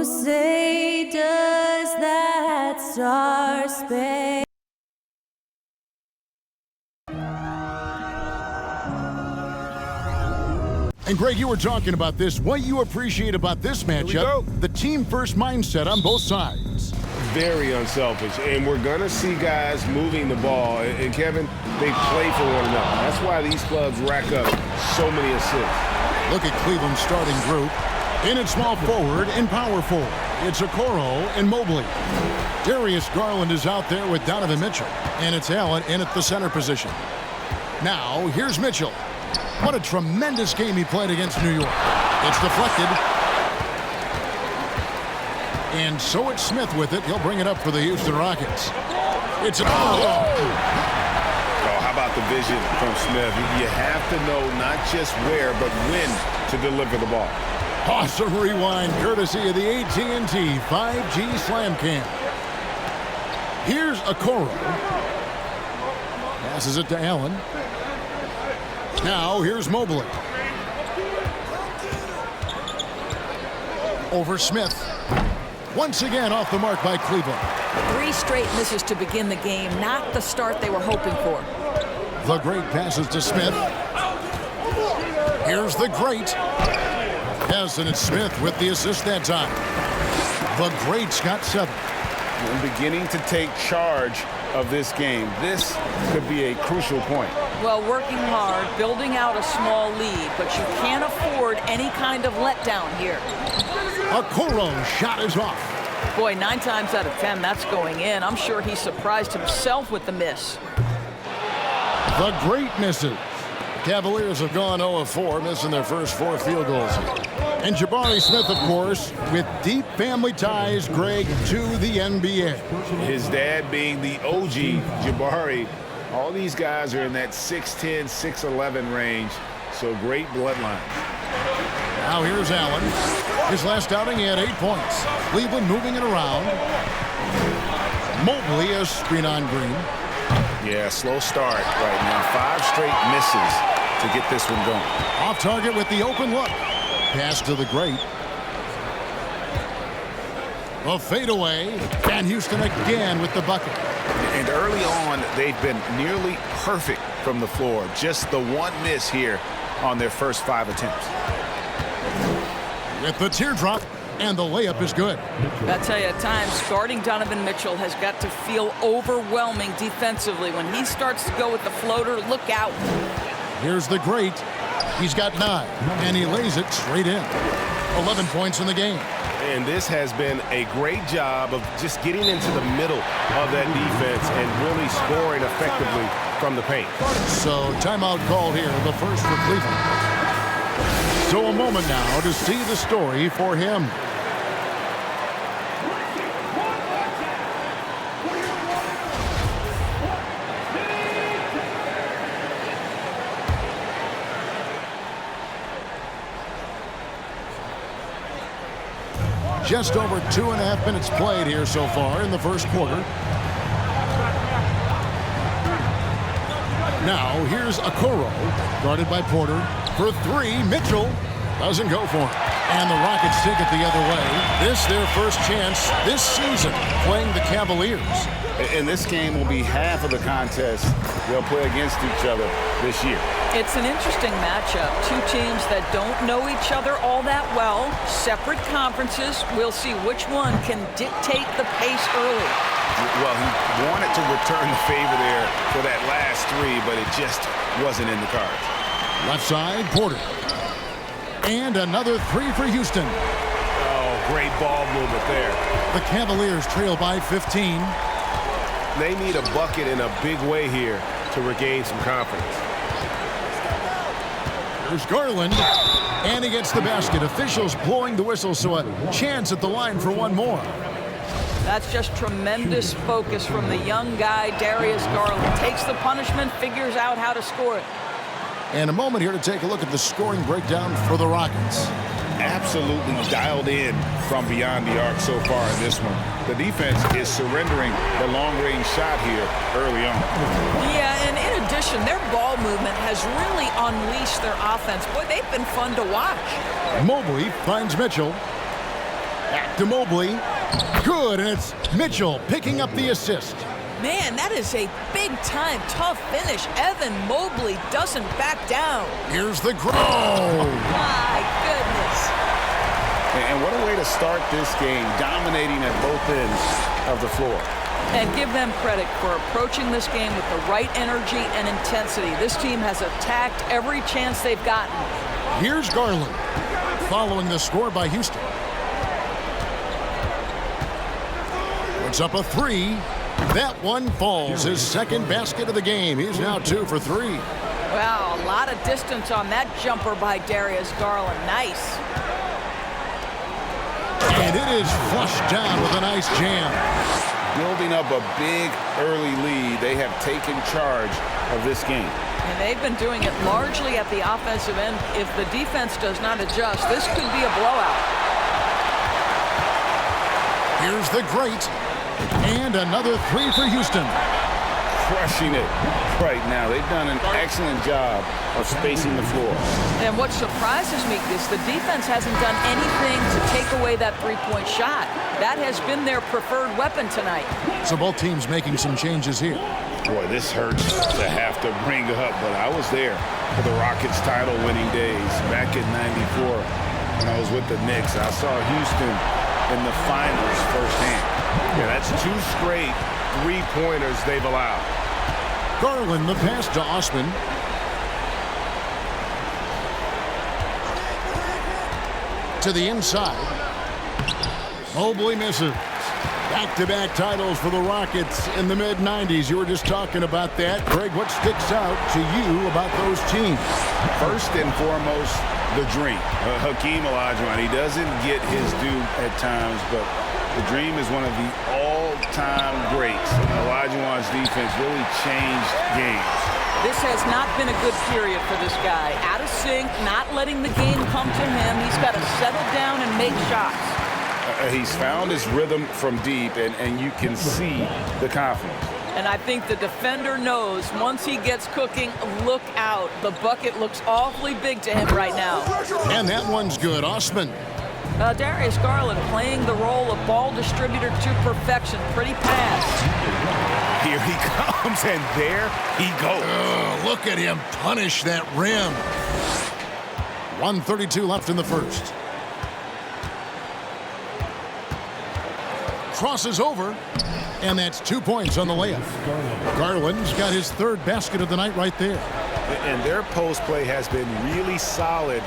say does that star-spangled And Greg, you were talking about this. What you appreciate about this matchup, the team-first mindset on both sides. Very unselfish, and we're going to see guys moving the ball. And Kevin, they play for one another. That's why these clubs rack up so many assists. Look at Cleveland's starting group. In at small forward and power forward, it's Okoro and Mobley. Darius Garland is out there with Donovan Mitchell, and it's Allen in at the center position. Now, here's Mitchell. What a tremendous game he played against New York. It's deflected. And so it's Smith with it. He'll bring it up for the Houston Rockets. It's an how about the vision from Smith? You have to know not just where, but when to deliver the ball. Awesome rewind, courtesy of the AT&T 5G Slam Cam. Here's Okoro. Passes it to Allen. Now, here's Mobley. Over Smith. Once again off the mark by Cleveland. 3 straight misses to begin the game, not the start they were hoping for. The great passes to Smith. Here's the great. Yes, and it's Smith with the assist that time. The great's got 7. And beginning to take charge of this game. This could be a crucial point. Well, working hard, building out a small lead, but you can't afford any kind of letdown here. Okoro shot is off. Boy, 9 times out of 10, that's going in. I'm sure he surprised himself with the miss. The great misses. Cavaliers have gone 0 of 4, missing their first 4 field goals. And Jabari Smith, of course, with deep family ties, Greg, to the NBA. His dad being the OG Jabari. All these guys are in that 6'10", 6'11" range, so great bloodline. Now here's Allen. His last outing, he had 8 points. Cleveland moving it around. Mobley, a screen on Green. Yeah, slow start right now. 5 straight misses to get this one going. Off target with the open look. Pass to the great. A fadeaway. And Houston again with the bucket. And early on, they've been nearly perfect from the floor. Just the 1 miss here on their first 5 attempts. With the teardrop, and the layup is good. I tell you, at times, guarding Donovan Mitchell has got to feel overwhelming defensively. When he starts to go with the floater, look out. Here's the great. He's got 9, and he lays it straight in. 11 points in the game. And this has been a great job of just getting into the middle of that defense and really scoring effectively from the paint. So timeout called here, the first for Cleveland. So a moment now to see the story for him. Just over 2.5 minutes played here so far in the first quarter. Now here's Okoro, guarded by Porter. For 3, Mitchell doesn't go for it. And the Rockets take it the other way. This their first chance this season playing the Cavaliers. And this game will be half of the contest they'll play against each other this year. It's an interesting matchup. 2 teams that don't know each other all that well. Separate conferences. We'll see which one can dictate the pace early. Well, he wanted to return the favor there for that last 3, but it just wasn't in the cards. Left side, Porter. And another 3 for Houston. Oh, great ball movement there. The Cavaliers trail by 15. They need a bucket in a big way here to regain some confidence. There's Garland. And he gets the basket. Officials blowing the whistle, so a chance at the line for 1 more. That's just tremendous focus from the young guy, Darius Garland. Takes the punishment, figures out how to score it. And a moment here to take a look at the scoring breakdown for the Rockets. Absolutely dialed in from beyond the arc so far in this one. The defense is surrendering the long-range shot here early on. Yeah, and in addition, their ball movement has really unleashed their offense. Boy, they've been fun to watch. Mobley finds Mitchell. Back to Mobley. Good, and it's Mitchell picking up the assist. Man, that is a big-time tough finish. Evan Mobley doesn't back down. Here's the grow. My goodness. And what a way to start this game, dominating at both ends of the floor. And give them credit for approaching this game with the right energy and intensity. This team has attacked every chance they've gotten. Here's Garland, following the score by Houston. Puts up a three. That one falls. His second basket of the game. He's now 2 for 3. Wow, a lot of distance on that jumper by Darius Garland. Nice. And it is flushed down with a nice jam. Building up a big early lead, they have taken charge of this game. And they've been doing it largely at the offensive end. If the defense does not adjust, this could be a blowout. Here's the great. And another 3 for Houston. Crushing it right now. They've done an excellent job of spacing the floor. And what surprises me is the defense hasn't done anything to take away that three-point shot. That has been their preferred weapon tonight. So both teams making some changes here. Boy, this hurts to have to bring up, but I was there for the Rockets title-winning days back in '94 when I was with the Knicks. I saw Houston in the finals firsthand. Yeah, that's 2 straight three-pointers they've allowed. Garland the pass to Osman. To the inside. Mobley misses. Back-to-back titles for the Rockets in the mid-90s. You were just talking about that. Greg, what sticks out to you about those teams? First and foremost, the dream. Hakeem Olajuwon, he doesn't get his due at times, but the dream is one of the all-time greats. Olajuwon's defense really changed games. This has not been a good period for this guy. Out of sync, not letting the game come to him. He's got to settle down and make shots. He's found his rhythm from deep, and you can see the confidence. And I think the defender knows once he gets cooking, look out. The bucket looks awfully big to him right now. And that one's good. Osman. Darius Garland playing the role of ball distributor to perfection. Pretty pass. Here he comes, and there he goes. Look at him punish that rim. 1:32 left in the first. Crosses over, and that's 2 points on the layup. Garland's got his 3rd basket of the night right there. And their post play has been really solid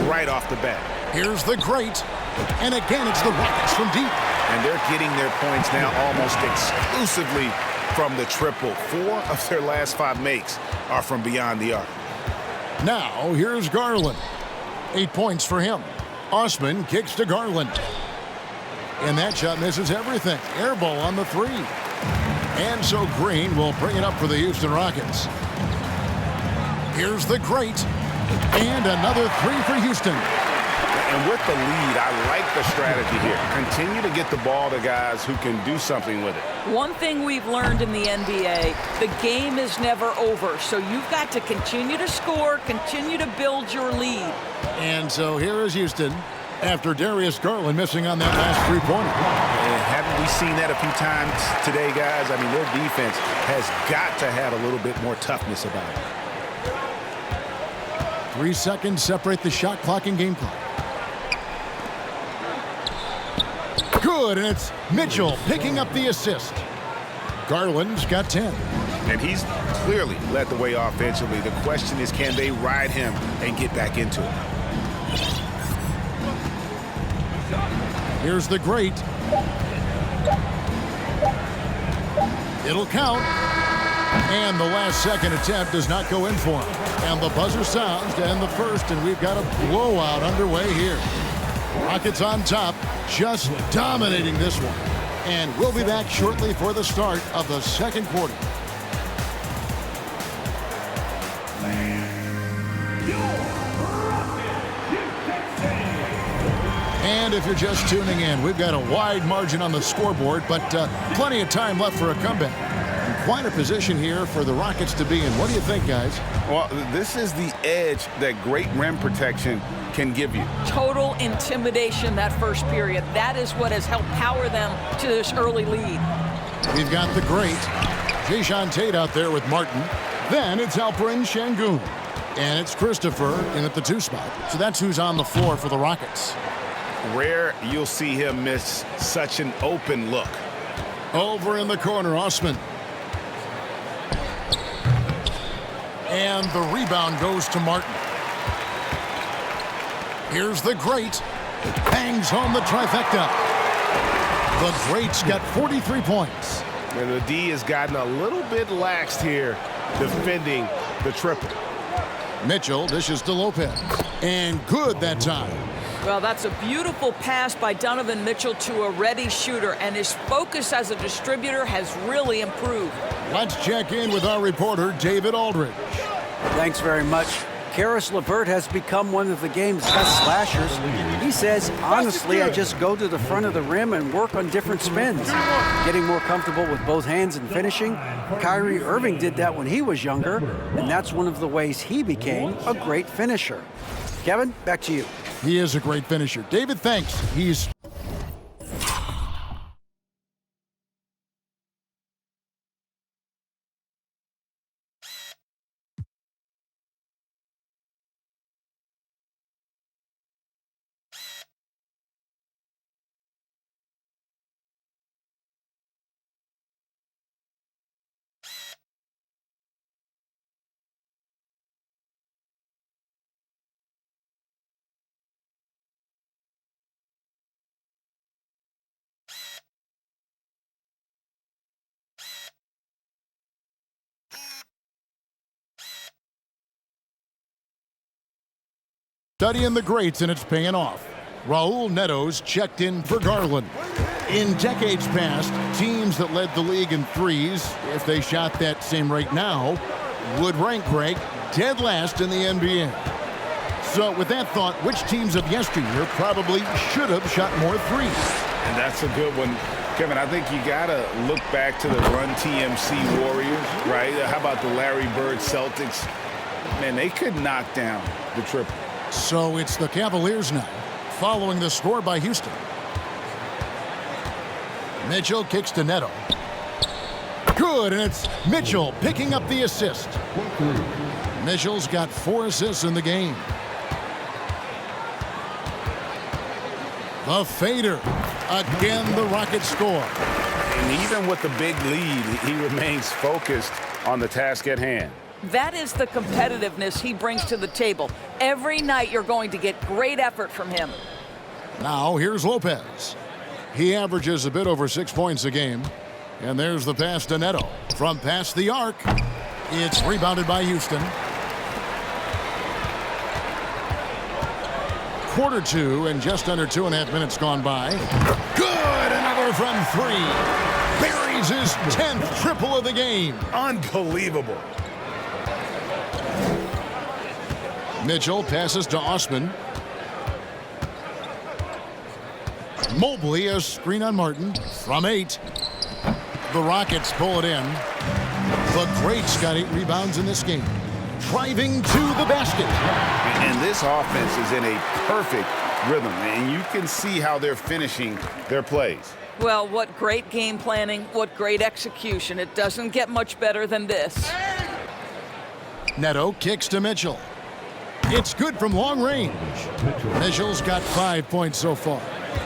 right off the bat. Here's the great, and again it's the Rockets from deep. And they're getting their points now almost exclusively from the triple. 4 of their last 5 makes are from beyond the arc. Now here's Garland. 8 points for him. Osman kicks to Garland. And that shot misses everything. Air ball on the 3. And so Green will bring it up for the Houston Rockets. Here's the great. And another 3 for Houston. And with the lead, I like the strategy here. Continue to get the ball to guys who can do something with it. One thing we've learned in the NBA, the game is never over. So you've got to continue to score, continue to build your lead. And so here is Houston after Darius Garland missing on that last 3-pointer. And haven't we seen that a few times today, guys? I mean, their defense has got to have a little bit more toughness about it. 3 seconds separate the shot clock and game clock. Good, and it's Mitchell picking up the assist. Garland's got 10. And he's clearly led the way offensively. The question is, can they ride him and get back into it? Here's the great. It'll count. And the last second attempt does not go in for him. And the buzzer sounds to end the first, and we've got a blowout underway here. Rockets on top, just dominating this one. And we'll be back shortly for the start of the second quarter. And if you're just tuning in, we've got a wide margin on the scoreboard, but plenty of time left for a comeback. quite a position here for the Rockets to be in. What do you think, guys? Well, this is the edge that great rim protection can give you. Total intimidation that first period. That is what has helped power them to this early lead. We've got the great Jae'Sean Tate out there with Martin. Then it's Alperen Şengün. And it's Christopher in at the 2 spot. So that's who's on the floor for the Rockets. Rare you'll see him miss such an open look. Over in the corner, Osman. And the rebound goes to Martin. Here's the great. Hangs home the trifecta. The great's got 43 points. And the D has gotten a little bit laxed here defending the triple. Mitchell dishes to Lopez. And good that time. Well, that's a beautiful pass by Donovan Mitchell to a ready shooter, and his focus as a distributor has really improved. Let's check in with our reporter, David Aldridge. Thanks very much. Karis LeVert has become one of the game's best slashers. He says, honestly, I just go to the front of the rim and work on different spins. Getting more comfortable with both hands and finishing. Kyrie Irving did that when he was younger, and that's one of the ways he became a great finisher. Kevin, back to you. He is a great finisher. David, thanks. He's... Studying the greats, and it's paying off. Raul Neto's checked in for Garland. In decades past, teams that led the league in threes, if they shot that same rate now, would rank Greg dead last in the NBA. So with that thought, which teams of yesteryear probably should have shot more threes? And that's a good one. Kevin, I think you got to look back to the Run TMC Warriors, right? How about the Larry Bird Celtics? Man, they could knock down the triple. So it's the Cavaliers now, following the score by Houston. Mitchell kicks to Neto. Good, and it's Mitchell picking up the assist. Mitchell's got 4 assists in the game. The fader. Again, the Rockets score. And even with the big lead, he remains focused on the task at hand. That is the competitiveness he brings to the table. Every night you're going to get great effort from him. Now here's Lopez. He averages a bit over 6 points a game. And there's the pass to Neto. From past the arc, it's rebounded by Houston. Quarter 2 and just under 2.5 minutes gone by. Good, another from 3. Buries his 10th triple of the game. Unbelievable. Mitchell passes to Osman. Mobley, a screen on Martin from 8. The Rockets pull it in. The greats got 8 rebounds in this game. Driving to the basket. And this offense is in a perfect rhythm, and you can see how they're finishing their plays. Well, what great game planning, what great execution. It doesn't get much better than this. Neto kicks to Mitchell. It's good from long range. Mitchell's got 5 points so far.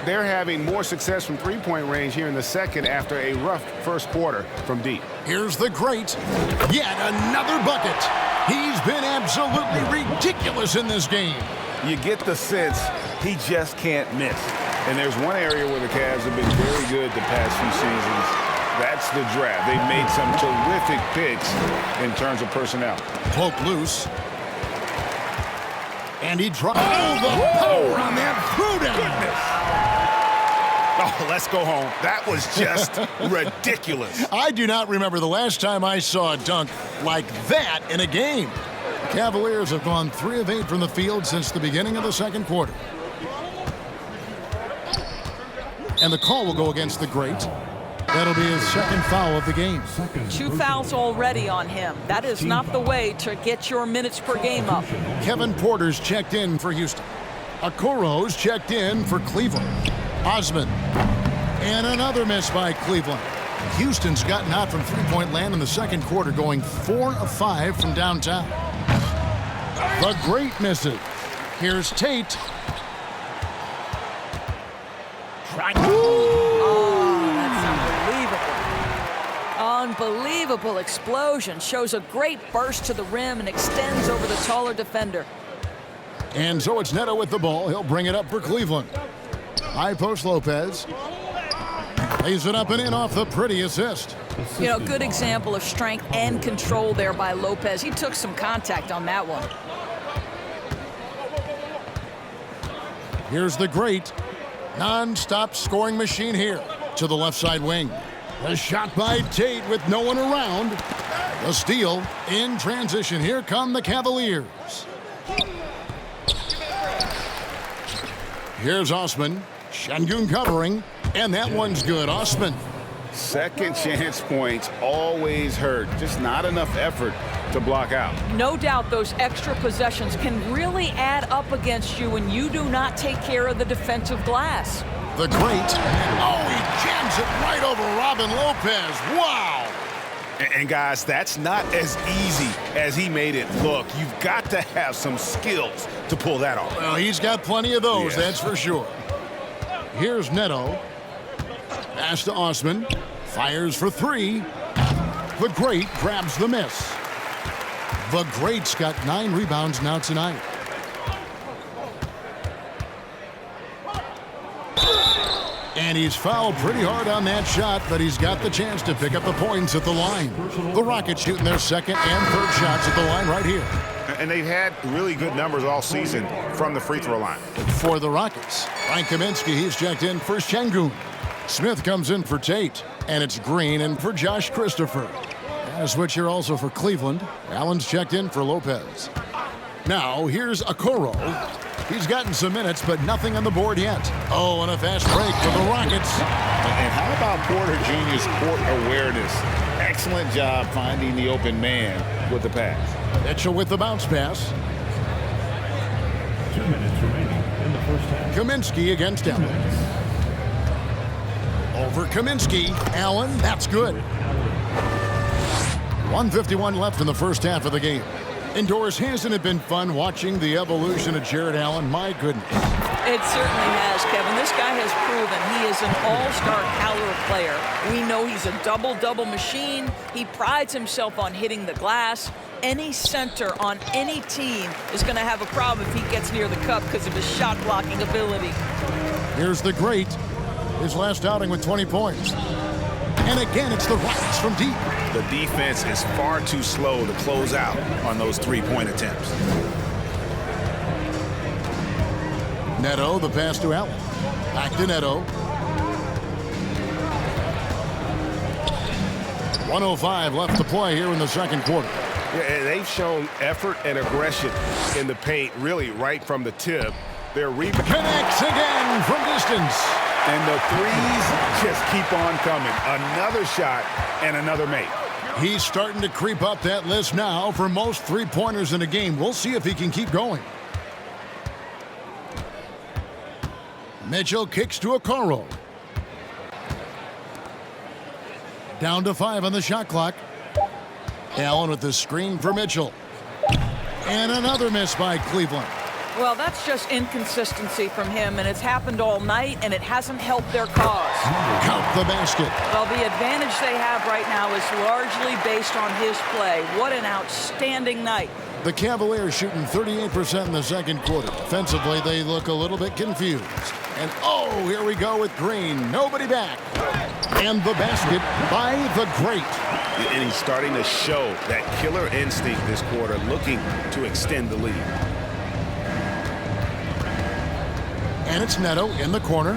They're having more success from three-point range here in the second after a rough first quarter from deep. Here's the great. Yet another bucket. He's been absolutely ridiculous in this game. You get the sense he just can't miss. And there's one area where the Cavs have been very good the past few seasons. That's the draft. They've made some terrific picks in terms of personnel. Cloak loose. And he drops. Oh, the power on that throwdown. Oh, let's go home. That was just ridiculous. I do not remember the last time I saw a dunk like that in a game. The Cavaliers have gone 3 of 8 from the field since the beginning of the second quarter. And the call will go against the great. That'll be his second foul of the game. 2 fouls already on him. That is not the way to get your minutes per game up. Kevin Porter's checked in for Houston. Okoro's checked in for Cleveland. Osman. And another miss by Cleveland. Houston's gotten hot from three-point land in the second quarter, going 4 of 5 from downtown. The great misses. Here's Tate. Unbelievable explosion. Shows a great burst to the rim and extends over the taller defender. And so it's Neto with the ball. He'll bring it up for Cleveland. High post Lopez. Lays it up and in off the pretty assist. You know, good example of strength and control there by Lopez. He took some contact on that one. Here's the great non-stop scoring machine here to the left side wing. A shot by Tate with no one around. The steal in transition. Here come the Cavaliers. Here's Osman. Şengün covering, and that one's good. Osman. Second chance points always hurt. Just not enough effort to block out. No doubt those extra possessions can really add up against you when you do not take care of the defensive glass. The great. Oh, he jams it right over Robin Lopez. Wow. And guys, that's not as easy as he made it look. You've got to have some skills to pull that off. Well, he's got plenty of those, Yeah. that's for sure. Here's Neto. Pass to Osman. Fires for three. The great grabs the miss. The great's got 9 rebounds now tonight. And he's fouled pretty hard on that shot, but he's got the chance to pick up the points at the line. The Rockets shooting their second and third shots at the line right here. And they've had really good numbers all season from the free throw line. For the Rockets, Frank Kaminsky, he's checked in for Şengün. Smith comes in for Tate, and it's Green in for Josh Christopher. A switch here also for Cleveland. Allen's checked in for Lopez. Now, here's Okoro. He's gotten some minutes, but nothing on the board yet. Oh, and a fast break for the Rockets. And how about Porter Jr.'s court awareness? Excellent job finding the open man with the pass. Mitchell with the bounce pass. 2 minutes remaining in the first half. Kaminsky against Allen. Over Kaminsky. Allen, that's good. 1:51 left in the first half of the game. Indoors, hasn't it been fun watching the evolution of Jared Allen? My goodness. It certainly has, Kevin. This guy has proven he is an all-star caliber player. We know he's a double-double machine. He prides himself on hitting the glass. Any center on any team is going to have a problem if he gets near the cup because of his shot-blocking ability. Here's the great. His last outing with 20 points. And again, it's the Rockets from deep. The defense is far too slow to close out on those three-point attempts. Neto, the pass to Allen. Back to Neto. 1:05 left to play here in the second quarter. Yeah, and they've shown effort and aggression in the paint, really right from the tip. Their rebound Connects again from distance. And the threes just keep on coming. Another shot and another make. He's starting to creep up that list now for most three-pointers in a game. We'll see if he can keep going. Mitchell kicks to Okoro. Down to 5 on the shot clock. Allen with the screen for Mitchell. And another miss by Cleveland. Well, that's just inconsistency from him, and it's happened all night, and it hasn't helped their cause. Count the basket. Well, the advantage they have right now is largely based on his play. What an outstanding night. The Cavaliers shooting 38% in the second quarter. Offensively, they look a little bit confused. And oh, here we go with Green. Nobody back. And the basket by the great. and he's starting to show that killer instinct this quarter, looking to extend the lead. And it's Neto in the corner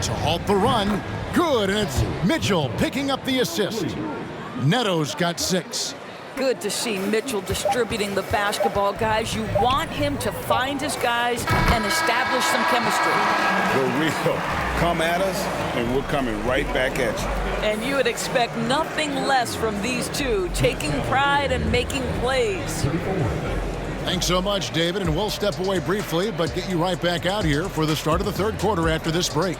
to halt the run. Good, and it's Mitchell picking up the assist. Neto's got 6. Good to see Mitchell distributing the basketball, guys. You want him to find his guys and establish some chemistry. The real Come at us, and we're coming right back at you. And you would expect nothing less from these two, taking pride and making plays. Thanks so much, David, and we'll step away briefly, but get you right back out here for the start of the third quarter after this break.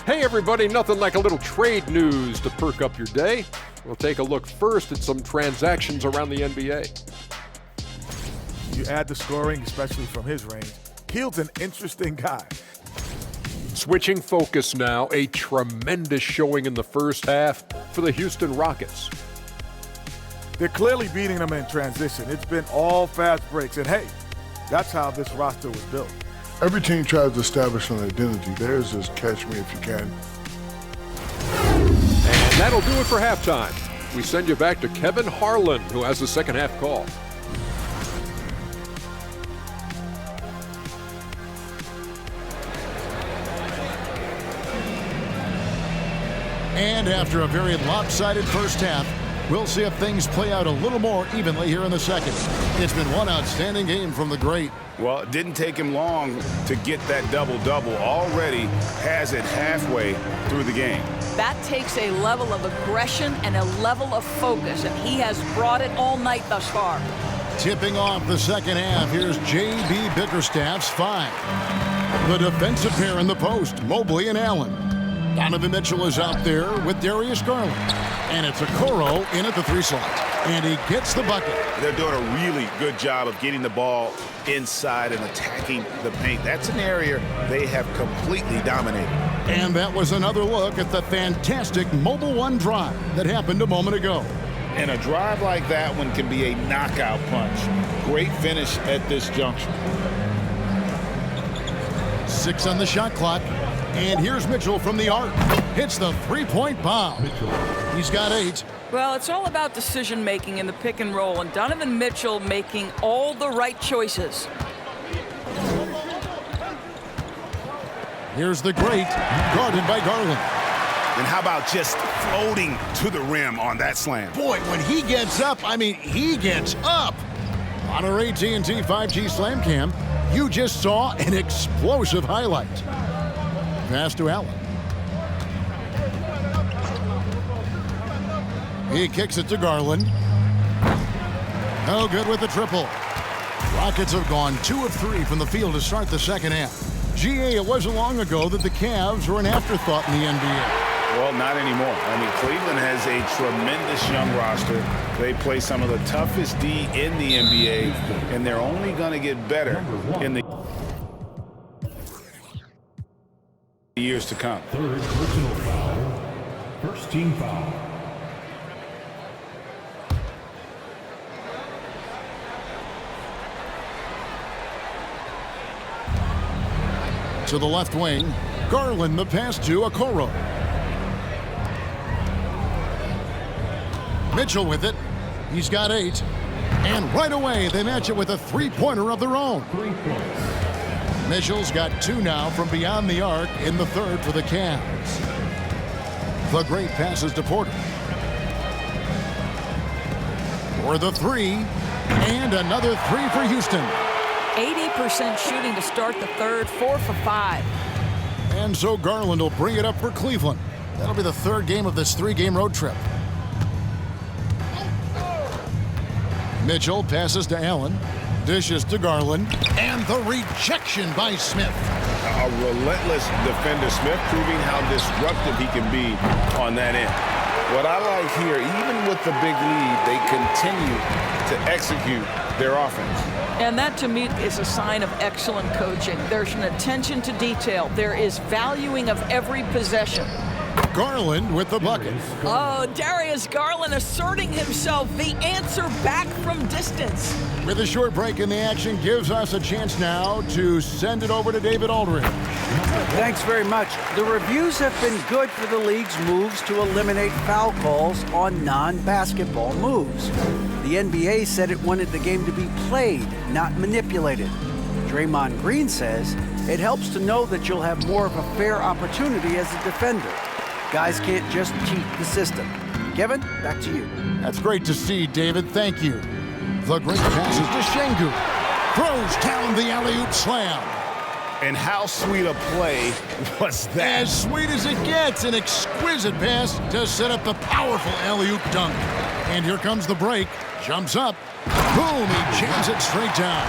Hey everybody, nothing like a little trade news to perk up your day. We'll take a look first at some transactions around the NBA. You add the scoring, especially from his range. Hield's an interesting guy. Switching focus now, a tremendous showing in the first half for the Houston Rockets. They're clearly beating them in transition. It's been all fast breaks, and hey, that's how this roster was built. Every team tries to establish an identity. Theirs is catch me if you can. And that'll do it for halftime. We send you back to Kevin Harlan, who has the second half call. And after a very lopsided first half, we'll see if things play out a little more evenly here in the second. It's been one outstanding game from the great. Well, it didn't take him long to get that double-double. Already has it halfway through the game. That takes a level of aggression and a level of focus, and he has brought it all night thus far. Tipping off the second half, here's J.B. Bickerstaff's 5. The defensive pair in the post, Mobley and Allen. Donovan Mitchell is out there with Darius Garland. And it's Okoro in at the 3 slot. And he gets the bucket. They're doing a really good job of getting the ball inside and attacking the paint. That's an area they have completely dominated. And that was another look at the fantastic Mobile One drive that happened a moment ago. And a drive like that one can be a knockout punch. Great finish at this juncture. 6 on the shot clock. And here's Mitchell from the arc. Hits the three-point bomb. He's got 8. Well, it's all about decision-making in the pick and roll, and Donovan Mitchell making all the right choices. Here's the great, guarded by Garland. And how about just floating to the rim on that slam? Boy, when he gets up, I mean, he gets up. On our AT&T 5G Slam Cam, you just saw an explosive highlight. Pass to Allen. He kicks it to Garland. No good with the triple. Rockets have gone 2 of 3 from the field to start the second half. GA, it wasn't long ago that the Cavs were an afterthought in the NBA. Well, not anymore. I mean, Cleveland has a tremendous young roster. They play some of the toughest D in the NBA, and they're only going to get better in the years to come. Third personal foul. First team foul. To the left wing, Garland the pass to Okoro. Mitchell with it. He's got 8. And right away, they match it with a three-pointer of their own. 3 points. Mitchell's got 2 now from beyond the arc in the third for the Cavs. The great passes to Porter. For the 3. And another 3 for Houston. 80% shooting to start the third, 4 for 5. And so Garland will bring it up for Cleveland. That'll be the third game of this 3-game road trip. Mitchell passes to Allen. Dishes to Garland. And the rejection by Smith. A relentless defender. Smith proving how disruptive he can be on that end. What I like here, even with the big lead, they continue to execute their offense. And that, to me, is a sign of excellent coaching. There's an attention to detail. There is valuing of every possession. Garland with the bucket. Oh, Darius Garland asserting himself, the answer back from distance. With a short break in the action, gives us a chance now to send it over to David Aldridge. Thanks very much. The reviews have been good for the league's moves to eliminate foul calls on non-basketball moves. The NBA said it wanted the game to be played, not manipulated. Draymond Green says it helps to know that you'll have more of a fair opportunity as a defender. Guys can't just cheat the system. Kevin, back to you. That's great to see, David. Thank you. The great passes to Şengün. Throws down the alley-oop slam. And how sweet a play was that? As sweet as it gets, an exquisite pass to set up the powerful alley-oop dunk. And here comes the break. Jumps up. Boom, he jams it straight down.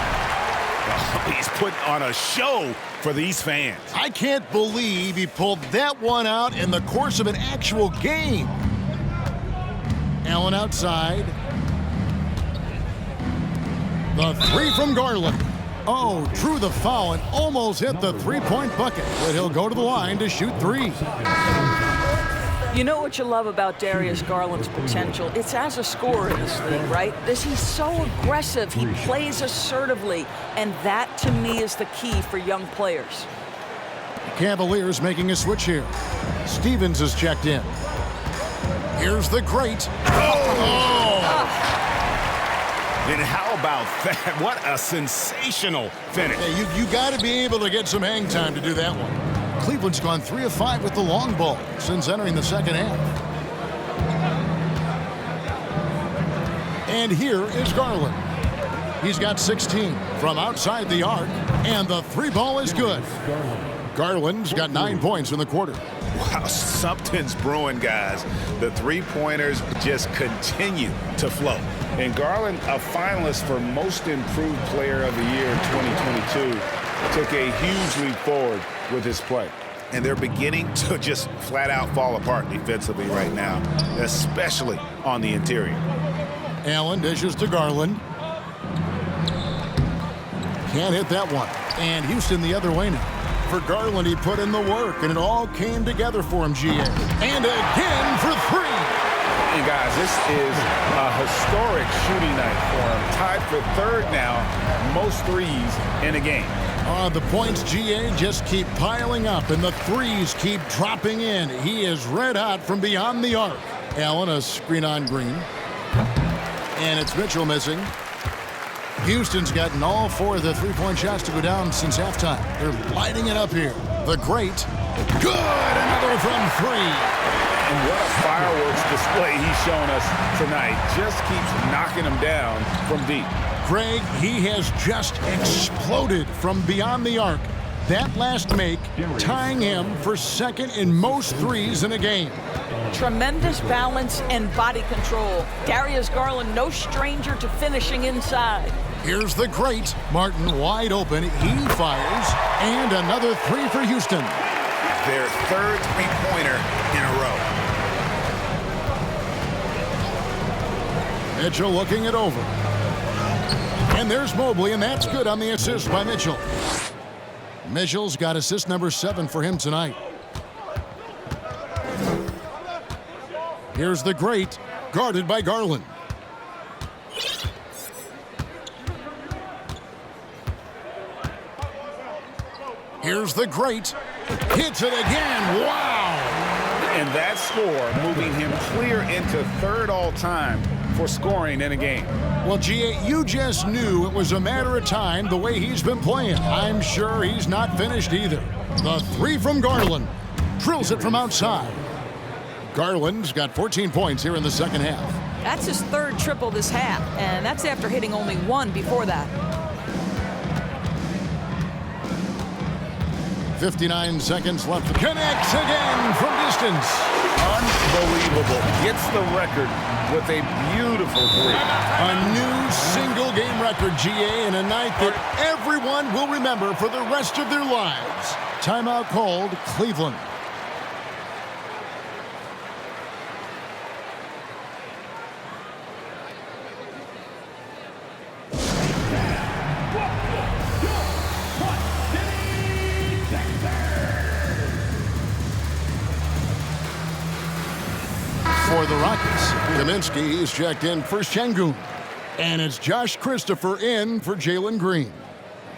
He's putting on a show for these fans. I can't believe he pulled that one out in the course of an actual game. Allen outside. The three from Garland. Oh, drew the foul and almost hit the three-point bucket, but he'll go to the line to shoot three. You know what you love about Darius Garland's potential? It's as a scorer in this league, right? He's so aggressive. He plays assertively, and that, to me, is the key for young players. Cavaliers making a switch here. Stevens is checked in. Here's the great. And how about that? What a sensational finish. Yeah, you got to be able to get some hang time to do that one. Cleveland's gone 3 of 5 with the long ball since entering the second half. And here is Garland. He's got 16 from outside the arc, and the three ball is good. Garland's got 9 points in the quarter. Wow, something's brewing, guys. The three-pointers just continue to flow. And Garland, a finalist for Most Improved Player of the Year in 2022, took a huge leap forward with his play. And they're beginning to just flat out fall apart defensively right now, especially on the interior. Allen dishes to Garland. Can't hit that one. And Houston the other way now. For Garland, he put in the work, and it all came together for him, GA. And again for three. And guys, this is a historic shooting night for him. Tied for third now, most threes in a game. The points, GA, just keep piling up, and the threes keep dropping in. He is red hot from beyond the arc. Allen, a screen on Green. And it's Mitchell missing. Houston's gotten all 4 of the three-point shots to go down since halftime. They're lighting it up here. The great. Good! Another from 3. And what a fireworks display he's shown us tonight. Just keeps knocking them down from deep. Greg, he has just exploded from beyond the arc. That last make tying him for second in most threes in a game. Tremendous balance and body control. Darius Garland, no stranger to finishing inside. Here's the great. Martin wide open. He fires. And another three for Houston. Their third three-pointer in a row. Mitchell looking it over. And there's Mobley, and that's good on the assist by Mitchell. Mitchell's got assist number 7 for him tonight. Here's the great, guarded by Garland. Here's the great, hits it again, wow! And that score moving him clear into third all-time for scoring in a game. Well, GA, you just knew it was a matter of time the way he's been playing. I'm sure he's not finished either. The three from Garland, drills it from outside. Garland's got 14 points here in the second half. That's his third triple this half, and that's after hitting only 1 before that. 59 seconds left. Connects again from distance. Unbelievable. Gets the record with a beautiful three. A new single-game record, GA, in a night that everyone will remember for the rest of their lives. Timeout called, Cleveland. For the Rockets, Kaminsky is checked in for Şengün. And it's Josh Christopher in for Jalen Green.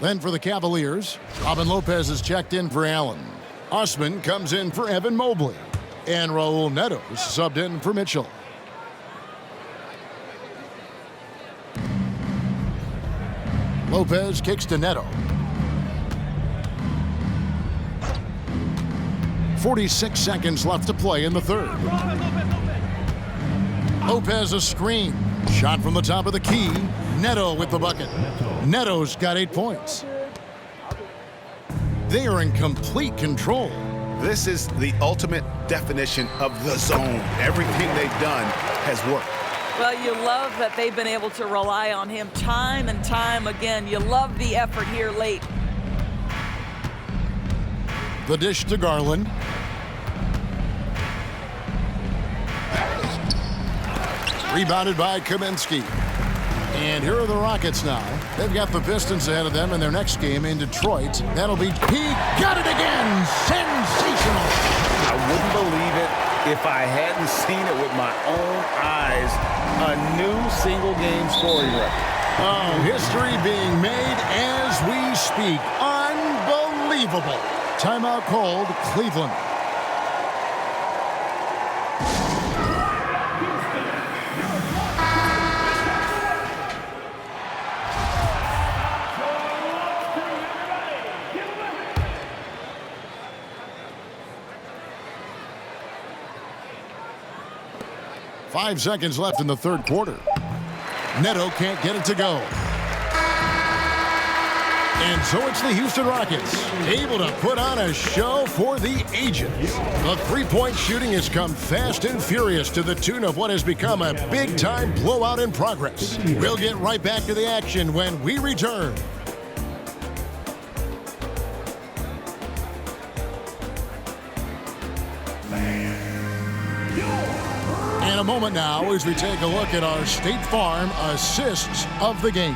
Then for the Cavaliers, Robin Lopez is checked in for Allen. Osman comes in for Evan Mobley. And Raul Neto is subbed in for Mitchell. Lopez kicks to Neto. 46 seconds left to play in the third. Lopez a screen. Shot from the top of the key. Neto with the bucket. Neto's got 8 points. They are in complete control. This is the ultimate definition of the zone. Everything they've done has worked. Well, you love that they've been able to rely on him time and time again. You love the effort here late. The dish to Garland. Rebounded by Kaminsky. And here are the Rockets now. They've got the Pistons ahead of them in their next game in Detroit. That'll be, he got it again! Sensational! I wouldn't believe it if I hadn't seen it with my own eyes. A new single-game scoring record. Oh, history being made as we speak. Unbelievable. Timeout called, Cleveland. Five seconds left in the third quarter. Neto can't get it to go. And so it's the Houston Rockets, able to put on a show for the ages. The three-point shooting has come fast and furious to the tune of what has become a big-time blowout in progress. We'll get right back to the action when we return. In a moment now as we take a look at our State Farm assists of the game.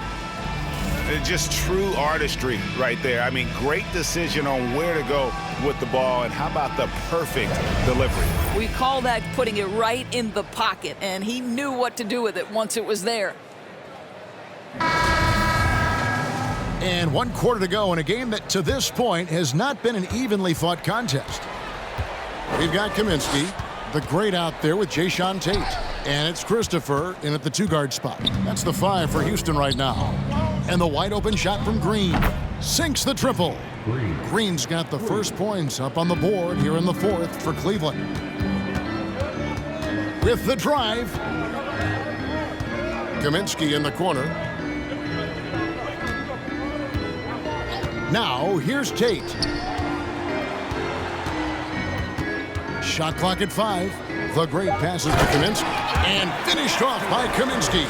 Just true artistry right there. I mean, great decision on where to go with the ball, and how about the perfect delivery? We call that putting it right in the pocket, and he knew what to do with it once it was there. And 1 quarter to go in a game that to this point has not been an evenly fought contest. We've got Kaminsky, the great out there with Jayshawn Tate. And it's Christopher in at the 2-guard spot. That's the 5 for Houston right now. And the wide open shot from Green. Sinks the triple. Green's got the first points up on the board here in the fourth for Cleveland. With the drive. Kaminsky in the corner. Now here's Tate. Shot clock at 5. The great passes to Kaminsky. And finished off by Kaminsky.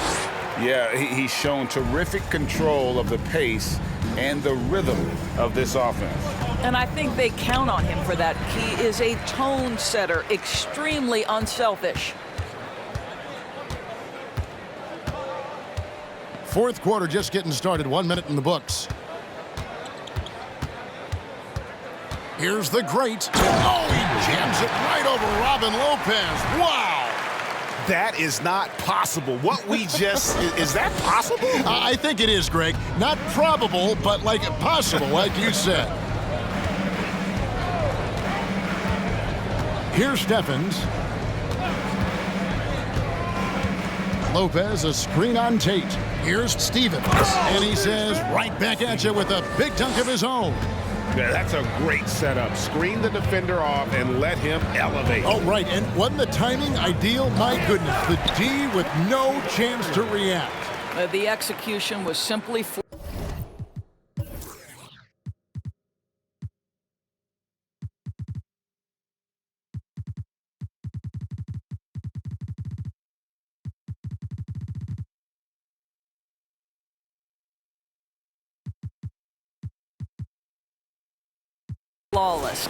Yeah, he's shown terrific control of the pace and the rhythm of this offense. And I think they count on him for that. He is a tone setter, extremely unselfish. Fourth quarter just getting started. 1 minute in the books. Here's the great. Oh, he jams it right over Robin Lopez. Wow. That is not possible. What we just, is that possible? I think it is, Greg. Not probable, but like possible, like you said. Here's Stephens. Lopez, a screen on Tate. Here's Stevens. And he says, right back at you with a big dunk of his own. Yeah, that's a great setup. Screen the defender off and let him elevate. Oh, right. And wasn't the timing ideal? My goodness. The D with no chance to react. The execution was simply flawless.